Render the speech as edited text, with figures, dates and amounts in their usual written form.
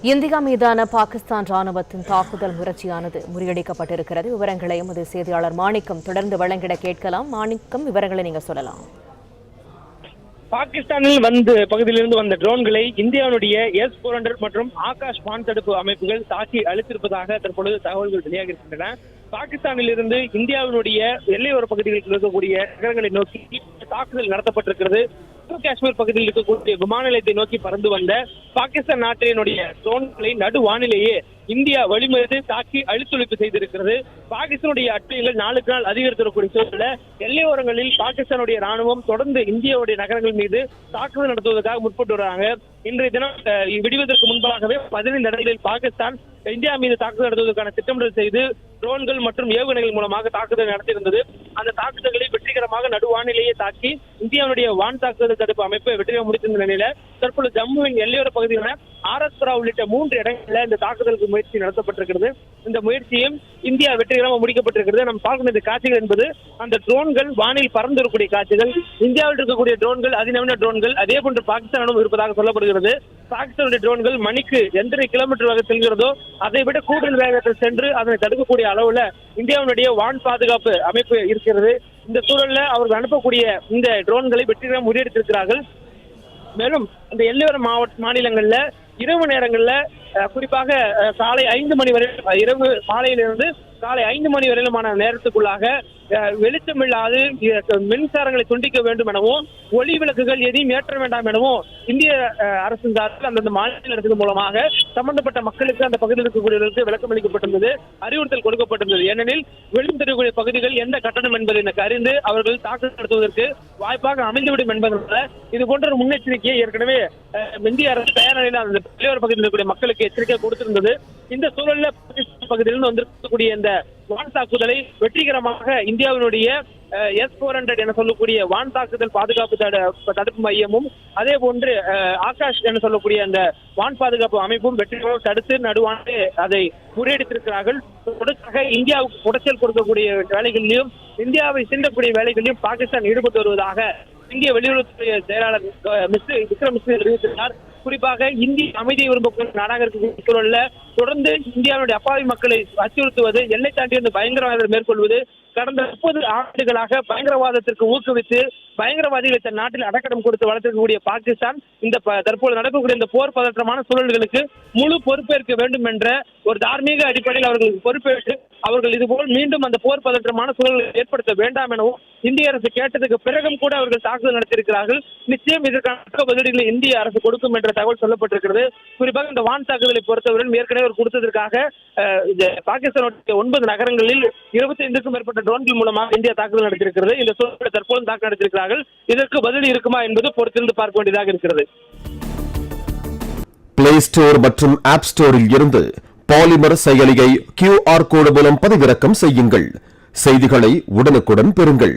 India மீதான பாகிஸ்தான் ராணுவத்தின் தாக்குதல் முயற்சியானது முறியடிக்கப்பட்டிருக்கிறது. விவரங்களை எமது செய்தியாளர் மாணிக்கம் தொடர்ந்து வழங்கிட கேட்கலாம். மாணிக்கம், விவரங்களை நீங்க சொல்லலாம். பாகிஸ்தானில் பகுதியிலிருந்து வந்த ட்ரோன்களை இந்தியாவுடைய S-400 மற்றும் ஆகாஷ் வான் தடுப்பு அமைப்புகள் தாக்கி அழித்திருப்பதாக தற்பொழுது தகவல்கள் வெளியாக இருக்கின்றன. பாகிஸ்தானில் இருந்து இந்தியாவினுடைய எல்லையோர பகுதிகளில் இருக்கக்கூடிய நகரங்களை நோக்கி தாக்குதல் நடத்தப்பட்டிருக்கிறது. காஷ்மீர் பகுதியில் இருக்கக்கூடிய விமான நிலையத்தை நோக்கி பறந்து வந்த பாகிஸ்தான் நாட்டினுடைய ட்ரோன்களை நடு வானிலேயே இந்தியா வழிமறித்து தாக்கி அழித்தொழிப்பு செய்திருக்கிறது. பாகிஸ்தானுடைய அட்டூழியங்கள் நாளுக்கு நாள் அதிகரித்திருக்கக்கூடிய சூழல்ல எல்லையோரங்களில் பாகிஸ்தானுடைய ராணுவம் தொடர்ந்து இந்தியாவுடைய நகரங்கள் மீது தாக்குதல் நடத்துவதற்காக முற்பட்டு வராங்க. இன்றைய தினம் விடுவதற்கு முன்பாகவே 15 இடங்களில் பாகிஸ்தான் இந்தியா மீது தாக்குதல் நடத்துவதற்கான திட்டமிடல் செய்து ட்ரோன்கள் மற்றும் ஏவுகணைகள் மூலமாக தாக்குதல் நடத்தியிருந்தது. அந்த தாக்குதல்களை வெற்றிகரமாக நடுவானிலேயே தாக்கி இந்தியாவுடைய வான் தாக்குதல் தடுப்பு அமைப்பை வெற்றிகரமாக முடித்திருந்த நிலையில தற்போது ஜம்முவின் எல்லையோர பகுதியான ஆரஸ்புரா உள்ளிட்ட 3 இடங்களில் இந்த தாக்குதலுக்கு முயற்சி நடத்தப்பட்டிருக்கிறது. இந்த முயற்சியும் இந்தியா வெற்றிகரமாக முடிக்கப்பட்டிருக்கிறது. நாம் பார்க்கும் இந்த காட்சிகள் என்பது அந்த ட்ரோன்கள் வானில் பறந்து வரக்கூடிய காட்சிகள். இந்தியாவில் இருக்கக்கூடிய ட்ரோன்கள் அதிநவீன ட்ரோன்கள் அதே போன்று பாகிஸ்தானும் இருப்பதாக சொல்லப்படுகிறது. பாகிஸ்தானுடைய ட்ரோன்கள் மணிக்கு எத்தனை கிலோமீட்டர் வேக செல்கிறதோ அதை விட கூடுதல் வேகத்தில் சென்று அதனை தடுக்கக்கூடிய அளவுல இந்தியாவுடைய வான் பாதுகாப்பு அமைப்பு இருக்கிறது. இந்த சூழல்ல அவர்கள் அனுப்பக்கூடிய இந்த ட்ரோன்களை வெற்றிகரமாக முறியடித்திருக்கிறார்கள். மேலும் அந்த எல்லையோர மாநிலங்கள்ல இரவு நேரங்கள்ல குறிப்பாக காலை 5 மணி வரை இரவு மாலையிலிருந்து காலை 5 மணி வரையிலுமான நேரத்துக்குள்ளாக வெளிச்சமில்லாது மின்சாரங்களை துண்டிக்க வேண்டும் எனவும் ஒளி விளக்குகள் எதையும் ஏற்ற வேண்டாம் எனவும் இந்திய அரசின் சார்பில் அந்தந்த மாநில அரசின் மூலமாக சம்பந்தப்பட்ட மக்களுக்கு அந்த பகுதியில் இருக்கக்கூடியவர்களுக்கு விளக்கம் அளிக்கப்பட்டிருந்தது, அறிவுறுத்தல் கொடுக்கப்பட்டிருந்தது. ஏனெனில் வெளியில் தெரியக்கூடிய பகுதிகள் எந்த கட்டணம் என்பதை எனக்கு அறிந்து அவர்கள் தாக்குதல் நடத்துவதற்கு வாய்ப்பாக அமைந்துவிடும் என்பதனால இது போன்ற ஒரு முன்னெச்சரிக்கையை ஏற்கனவே இந்திய அரசு தயார் நிலையில் அந்த எல்லையோர பகுதியில் இருக்கக்கூடிய மக்களுக்கு எச்சரிக்கை கொடுத்திருந்தது. இந்த சூழலில் பாகிஸ்தான் பகுதியிலிருந்து வந்திருக்கக்கூடிய இந்த வான் தாக்குதலை வெற்றிகரமாக இந்தியாவினுடைய S-400 என சொல்லக்கூடிய வான் தாக்குதல் பாதுகாப்பு தடுப்பு மையமும் அதே போன்று ஆகாஷ் என சொல்லக்கூடிய அந்த வான் பாதுகாப்பு அமைப்பும் வெற்றிகரமாக தடுத்து நடுவானே அதை முறியடித்திருக்கிறார்கள். தொடர்ச்சியாக இந்தியாவுக்கு உடைச்சல் கொடுக்கக்கூடிய வேலைகளிலும் இந்தியாவை சீண்டக்கூடிய வேலைகளிலும் பாகிஸ்தான் ஈடுபட்டு வருவதாக இந்திய வெளியுறவுத்துறை செயலாளர் விக்ரம் மிஸ்ரி தெரிவித்திருந்தார். குறிப்பாக இந்திய அமைதியை விரும்பக்கூடிய நாடாக இருக்கக்கூடிய சூழல்ல தொடர்ந்து இந்தியாவுடைய அப்பாவி மக்களை அச்சுறுத்துவது, எல்லை தாண்டி வந்து பயங்கரவாதத்தை மேற்கொள்வது, கடந்த 30 ஆண்டுகளாக பயங்கரவாதத்திற்கு ஊக்குவித்து பயங்கரவாதிகளை தன் நாட்டில் அடக்கடம் கொடுத்து வளர்த்திருக்கக்கூடிய பாகிஸ்தான் இந்த தற்போது நடக்கக்கூடிய இந்த போர் பதற்றமான சூழல்களுக்கு முழு பொறுப்பேற்க வேண்டும் என்ற ஒரு தார்மீக அடிப்படையில் அவர்களுக்கு பொறுப்பேற்று அவர்கள் இதுபோல் மீண்டும் அந்த போர் பதற்றமான சூழல்களை ஏற்படுத்த வேண்டாம் எனவும் இந்திய அரசு கேட்டதுக்கு பிறகும் கூட அவர்கள் தாக்குதல் நடத்தியிருக்கிறார்கள். நிச்சயம் இதற்கான பதிலடிகளை இந்திய அரசு கொடுக்கும் என்ற தகவல் சொல்லப்பட்டிருக்கிறது. குறிப்பாக இந்த வான் தாக்குதலை பொறுத்தவரை ஏற்கனவே கொடுத்ததற்காக பாகிஸ்தானுடைய 9 நகரங்களில் 25க்கும் மேற்பட்ட ட்ரோன்கள் மூலமாக இந்தியா தாக்குதல் நடத்தியிருக்கிறது. இந்த சூழலை தற்போது தாக்குதல் நடத்தியிருக்கிறார்கள். இதற்கு பதிலடி இருக்குமா என்பது பொறுத்திருந்து பார்க்க வேண்டியதாக இருக்கிறது. பிளே ஸ்டோர் மற்றும் ஆப் ஸ்டோரில் இருந்து பாலிமர் செயலியை QR கோடு மூலம் பதிவிறக்கம் செய்யுங்கள். செய்திகளை உடனுக்குடன் பெறுங்கள்.